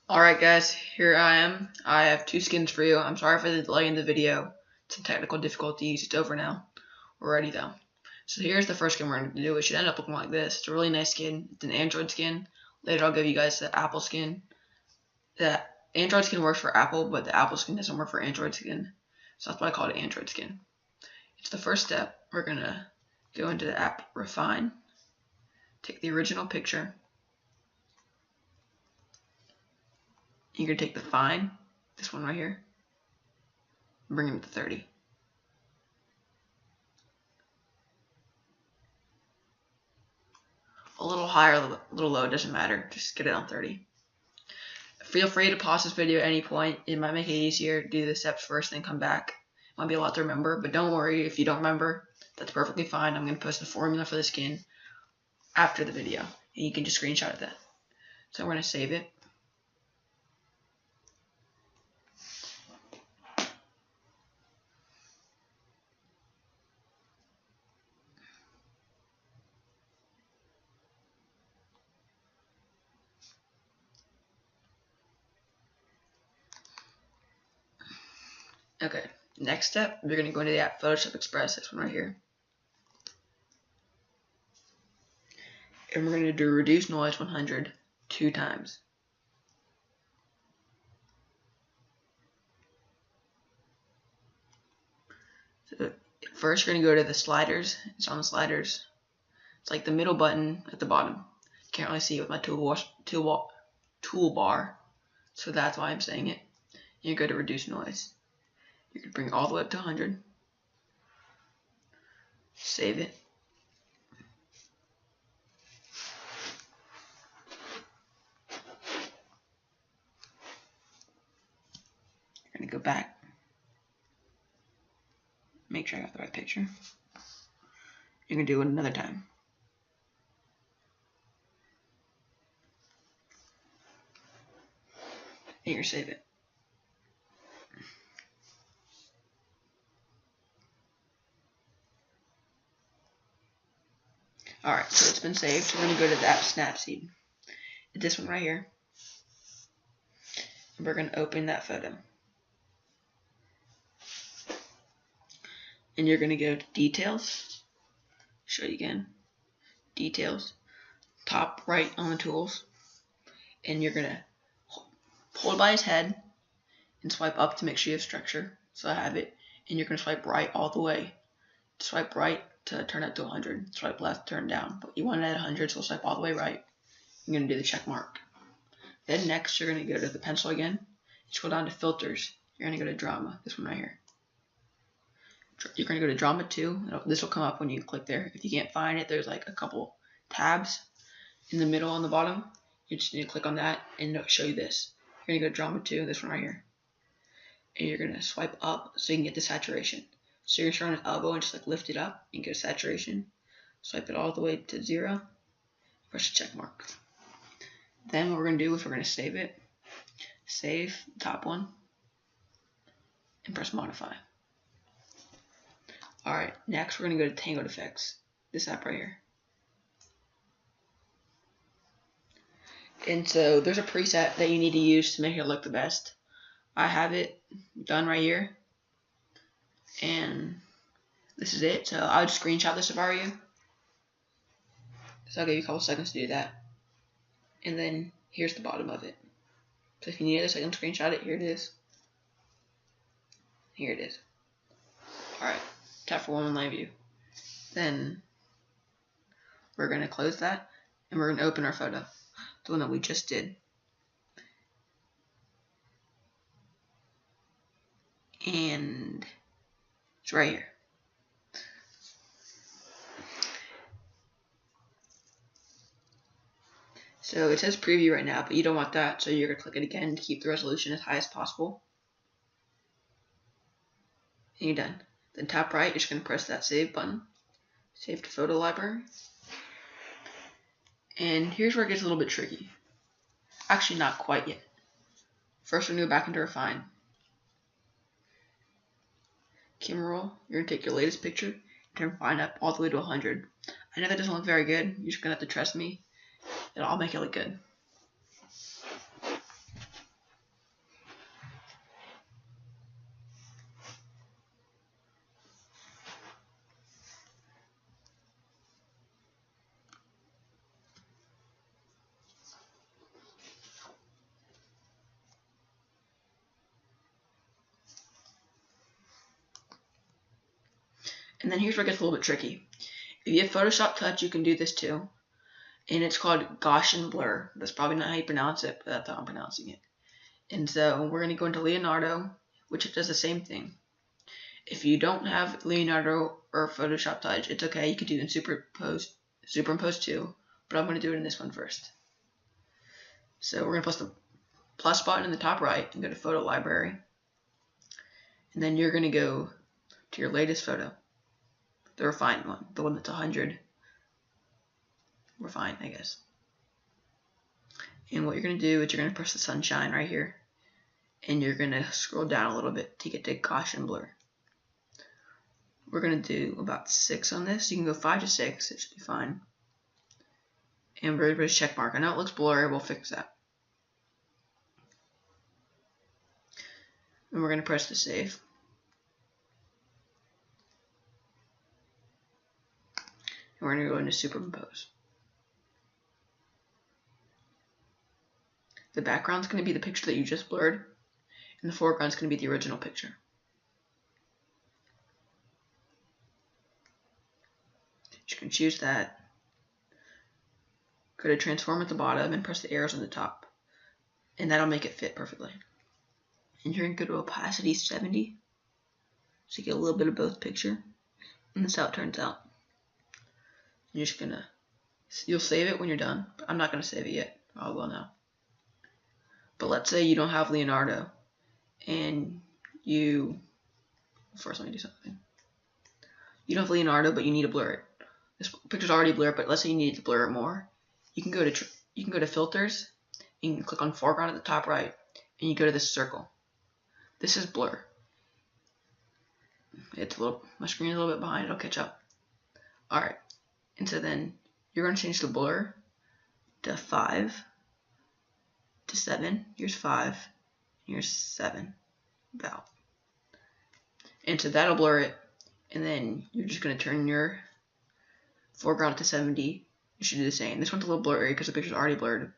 Alright guys, here I am. I have two skins for you. I'm sorry for the delay in the video. Some technical difficulties. It's over now. We're ready though. So here's the first skin we're going to do. It should end up looking like this. It's a really nice skin. It's an Android skin. Later I'll give you guys the Apple skin. The Android skin works for Apple, but the Apple skin doesn't work for Android skin. So that's why I call it Android skin. It's the first step. We're going to go into the app Refine. Take the original picture. You're going to take the fine, this one right here, and bring it to 30. A little higher, a little low, doesn't matter. Just get it on 30. Feel free to pause this video at any point. It might make it easier to do the steps first, then come back. It might be a lot to remember, but don't worry if you don't remember. That's perfectly fine. I'm going to post the formula for the skin after the video, and you can just screenshot that. So we're going to save it. Okay, next step, we're going to go into the app Photoshop Express, this one right here. And we're going to do reduce noise 100 2 times. So first, we're going to go to the sliders. It's on the sliders. It's like the middle button at the bottom. Can't really see it with my toolbar, so that's why I'm saying it. You go to reduce noise. You can bring it all the way up to 100. Save it. You're going to go back. Make sure I got the right picture. You're going to do it another time. And you save it. Alright, so it's been saved. So we're going to go to the app Snapseed. This one right here. And we're going to open that photo. And you're going to go to Details. Show you again. Details. Top right on the tools. And you're going to hold by his head and swipe up to make sure you have structure. So I have it. And you're going to swipe right all the way. Swipe right to turn it to 100. Swipe left, turn down. But you want it at 100, so swipe all the way right. You're going to do the check mark. Then next, you're going to go to the pencil again. Scroll down to filters. You're going to go to drama. This one right here. You're going to go to drama 2. This will come up when you click there. If you can't find it, there's like a couple tabs in the middle on the bottom. You just need to click on that and it'll show you this. You're going to go to drama 2, this one right here. And you're going to swipe up so you can get the saturation. So you're going to start on an elbow and just like lift it up and get a saturation. Swipe it all the way to 0. Press the check mark. Then what we're going to do is we're going to save it. Save the top one. And press modify. Alright, next we're going to go to Tangled Effects. This app right here. And so there's a preset that you need to use to make it look the best. I have it done right here. And this is it. So I'll just screenshot this if I were you. So I'll give you a couple seconds to do that. And then here's the bottom of it. So if you need this, I can screenshot it. Here it is. Here it is. Alright. Tap for one live view. Then we're going to close that. And we're going to open our photo. The one that we just did. And it's right here. So it says preview right now, but you don't want that, so you're going to click it again to keep the resolution as high as possible. And you're done. Then top right, you're just going to press that save button. Save to photo library. And here's where it gets a little bit tricky. Actually, not quite yet. First, we're going to go back into Refine. Camera roll, you're going to take your latest picture, turn Refine up all the way to 100. I know that doesn't look very good. You're just going to have to trust me. I'll make it look good. And then here's where it gets a little bit tricky. If you have Photoshop Touch, you can do this too. And it's called Gaussian Blur. That's probably not how you pronounce it, but that's how I'm pronouncing it. And so we're going to go into Leonardo, which does the same thing. If you don't have Leonardo or Photoshop Touch, it's okay. You could do it in Superimpose too, but I'm going to do it in this one first. So we're going to press the plus button in the top right and go to Photo Library. And then you're going to go to your latest photo, the refined one, the one that's 100. Refined, I guess. And what you're going to do is you're going to press the sunshine right here, and you're going to scroll down a little bit to get to Gaussian Blur. We're going to do about 6 on this. You can go 5 to 6, it should be fine. And we're going to put a check mark. I know it looks blurry, we'll fix that. And we're going to press the save. And we're going to go into Superimpose. The background's going to be the picture that you just blurred, and the foreground's going to be the original picture. You can choose that. Go to Transform at the bottom and press the arrows on the top, and that'll make it fit perfectly. And you're going to go to Opacity 70, so you get a little bit of both picture, and this is how it turns out. You're just gonna, you'll save it when you're done, but I'm not going to save it yet. I will now. But let's say you don't have Leonardo, and first let me do something. You don't have Leonardo, but you need to blur it. This picture's already blurred, but let's say you need to blur it more. You can go to Filters, and you can click on Foreground at the top right, and you go to this circle. This is blur. My screen is a little bit behind, it'll catch up. Alright, and so then you're going to change the blur to 5 to 7. Here's 5, here's 7, about. And so that'll blur it, and then you're just going to turn your foreground to 70. You should do the same. This one's a little blurry because the picture's already blurred,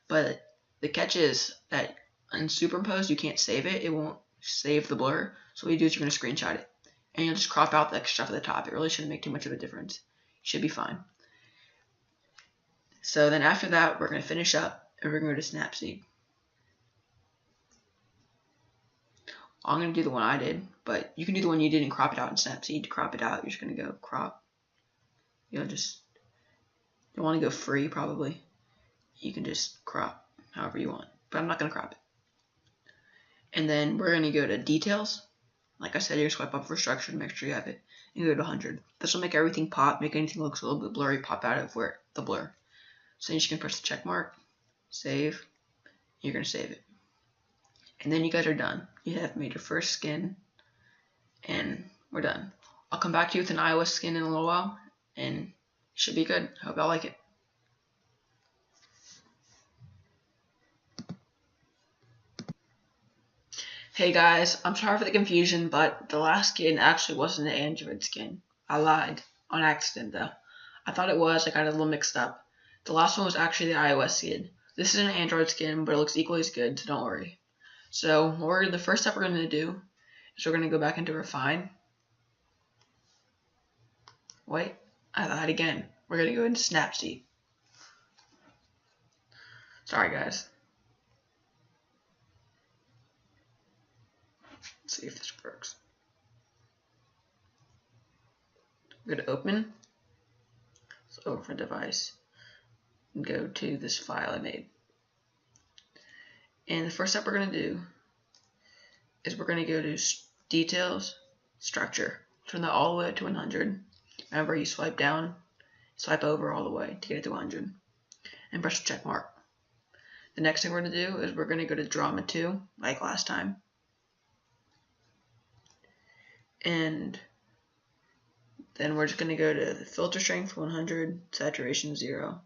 but the catch is that on Superimpose you can't save it. It won't save the blur. So what you do is you're going to screenshot it, and you'll just crop out the extra stuff at the top. It really shouldn't make too much of a difference. You should be fine. So then after that, we're going to finish up, and we're going to go to Snapseed. I'm going to do the one I did, but you can do the one you did and crop it out in Snapseed. To crop it out, you're just going to go crop. You want to go free probably. You can just crop however you want, but I'm not going to crop it. And then we're going to go to Details. Like I said, you swipe up for structure to make sure you have it, and go to 100. This will make everything pop, make anything looks a little bit blurry pop out of where the blur. So you just can press the check mark, save. You're going to save it. And then you guys are done. You have made your first skin, and we're done. I'll come back to you with an iOS skin in a little while, and it should be good. I hope y'all like it. Hey guys, I'm sorry for the confusion, but the last skin actually wasn't an Android skin. I lied. On accident though. I thought it was, I got it a little mixed up. The last one was actually the iOS skin. This is an Android skin, but it looks equally as good, so don't worry. So the first step we're going to do is we're going to go back into Refine. Wait, I lied again. We're going to go into Snapseed. Sorry guys. Let's see if this works. We're going to open. Let's open for device. And go to this file I made. And the first step we're going to do is we're going to go to Details, Structure. Turn that all the way up to 100. Remember, you swipe down, swipe over all the way to get it to 100. And press the check mark. The next thing we're going to do is we're going to go to Drama 2, like last time. And then we're just going to go to the Filter Strength 100, Saturation 0.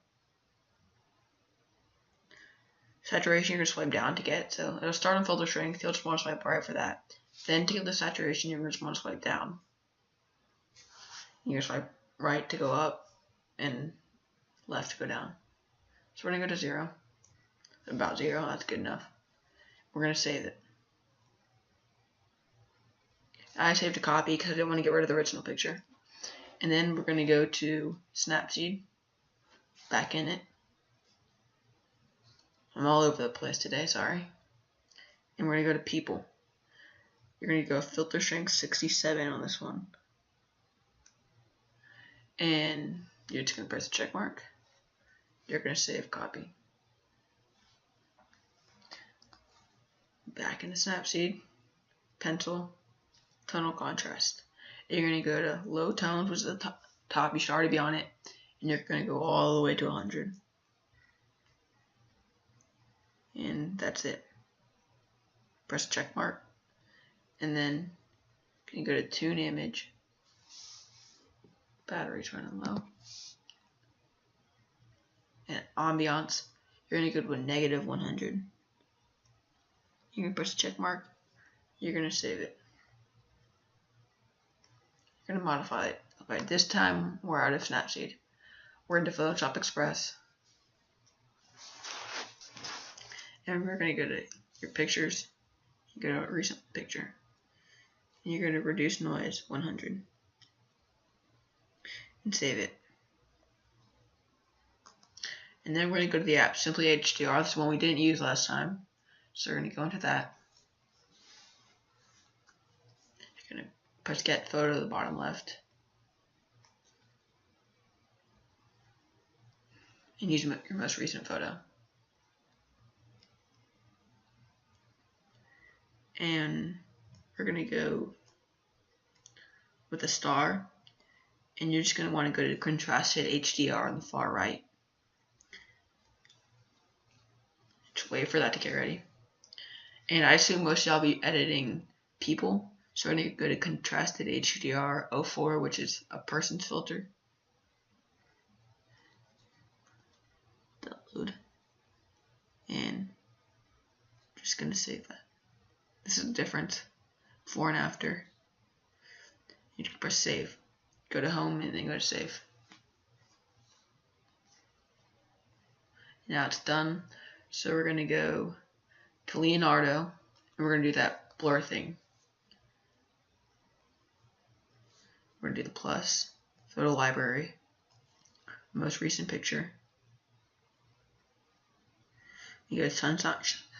Saturation, you're going to swipe down to get, so it'll start on Filter Strength, you'll just want to swipe right for that. Then to get the saturation, you're going to just want to swipe down. You're going to swipe right to go up, and left to go down. So we're going to go to 0. About 0, that's good enough. We're going to save it. I saved a copy because I didn't want to get rid of the original picture. And then we're going to go to Snapseed, back in it. I'm all over the place today, sorry. And we're going to go to People. You're going to go filter strength 67 on this one. And you're just going to press the check mark. You're going to save copy. Back into Snapseed, pencil, tonal contrast. And you're going to go to low tones, which is the top. You should already be on it. And you're going to go all the way to 100. And that's it. Press check mark. And then you go to tune image. Battery's running low. And ambiance, you're going to go to a negative 100. You're going to press the check mark. You're going to save it. You're going to modify it. Okay, this time we're out of Snapseed. We're into Photoshop Express. And we're going to go to your pictures. You go to a recent picture. And you're going to reduce noise 100. And save it. And then we're going to go to the app, Simply HDR. That's the one we didn't use last time. So we're going to go into that. You're going to press Get Photo to the bottom left. And use your most recent photo. And we're going to go with a star. And you're just going to want to go to Contrasted HDR on the far right. Just wait for that to get ready. And I assume most of y'all be editing people. So we're going to go to Contrasted HDR 04, which is a person's filter. Download. And just going to save that. This is the difference. Before and after. You can press save. Go to home and then go to save. Now it's done. So we're going to go to Leonardo, and we're going to do that blur thing. We're going to do the plus, photo library, most recent picture. You go to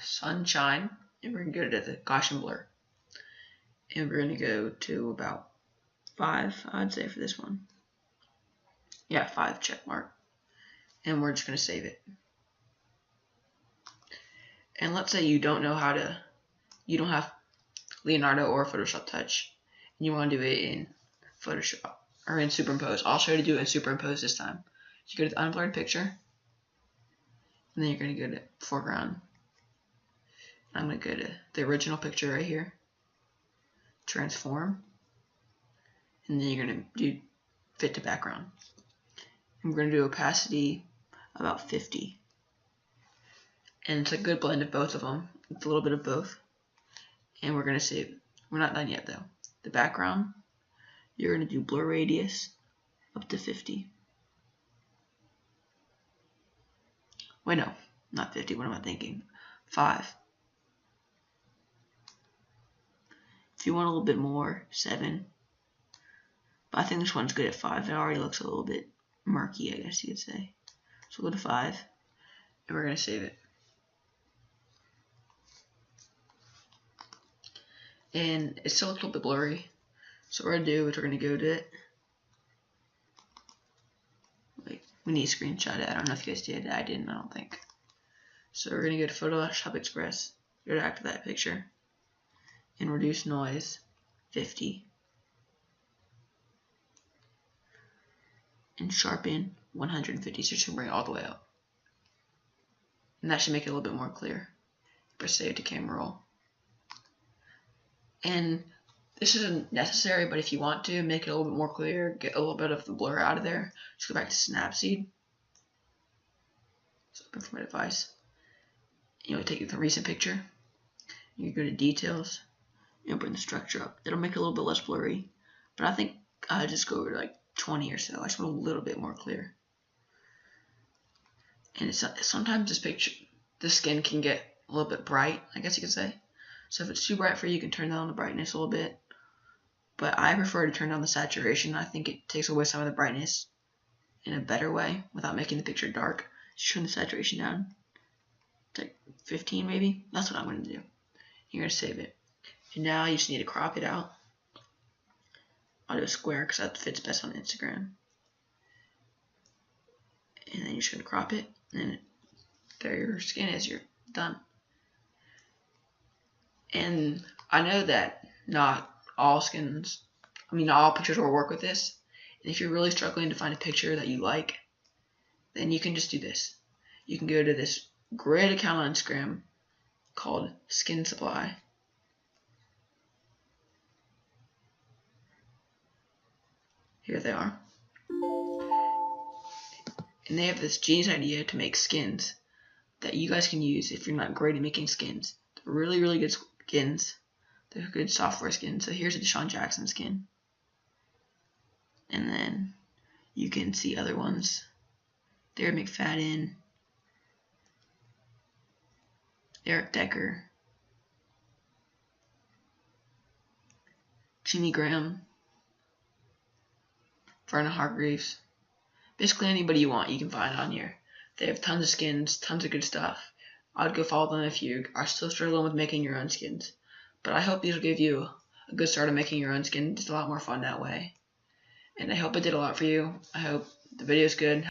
sunshine, and we're going to go to the Gaussian blur. And we're going to go to about 5, I'd say, for this one. Yeah, 5, check mark. And we're just going to save it. And let's say you don't know how to, you don't have Leonardo or Photoshop Touch, and you want to do it in Photoshop or in Superimpose. I'll show you how to do it in Superimpose this time. So you go to the unblurred picture, and then you're going to go to foreground. I'm going to go to the original picture right here, transform, and then you're going to do fit to background. And we're going to do opacity about 50. And it's a good blend of both of them. It's a little bit of both. And we're going to save. We're not done yet though. The background, you're going to do blur radius up to 50. Wait, no, not 50. What am I thinking? 5. If you want a little bit more, 7. But I think this one's good at 5. It already looks a little bit murky, I guess you could say. So we'll go to 5. And we're going to save it. And it still looks a little bit blurry. So what we're going to do is we're going to go to it. Wait, we need to screenshot it. I don't know if you guys did. I didn't, I don't think. So we're going to go to Photoshop Express. Go to activate that picture. And reduce noise 50. And sharpen 150. So just bring it all the way up. And that should make it a little bit more clear. Press save to camera roll. And this isn't necessary, but if you want to make it a little bit more clear, get a little bit of the blur out of there, just go back to Snapseed. So open for my device. You know, take the recent picture. You go to details. You bring the structure up. It'll make it a little bit less blurry, but I think I just go over to like 20 or so. I just want a little bit more clear. And it's sometimes this picture, the skin can get a little bit bright, I guess you could say. So if it's too bright for you, you can turn down the brightness a little bit. but I prefer to turn down the saturation. I think it takes away some of the brightness in a better way without making the picture dark. Just turn the saturation down to like 15 maybe. That's what I'm going to do. You're going to save it. And now you just need to crop it out. I'll do a square because that fits best on Instagram. And then you're just going to crop it. And there your skin is. You're done. And I know that not all pictures will work with this. And if you're really struggling to find a picture that you like, then you can just do this. You can go to this great account on Instagram called Skin Supply. Here they are. And they have this genius idea to make skins that you guys can use if you're not great at making skins. They're really, really good skins. They're good software skins. So here's a Deshaun Jackson skin. And then you can see other ones. Darren McFadden, Eric Decker, Jimmy Graham, Vernon Hargreaves. Basically anybody you want you can find on here. They have tons of skins, tons of good stuff. I'd go follow them if you are still struggling with making your own skins. But I hope these will give you a good start of making your own skin. It's a lot more fun that way. And I hope it did a lot for you. I hope the video is good.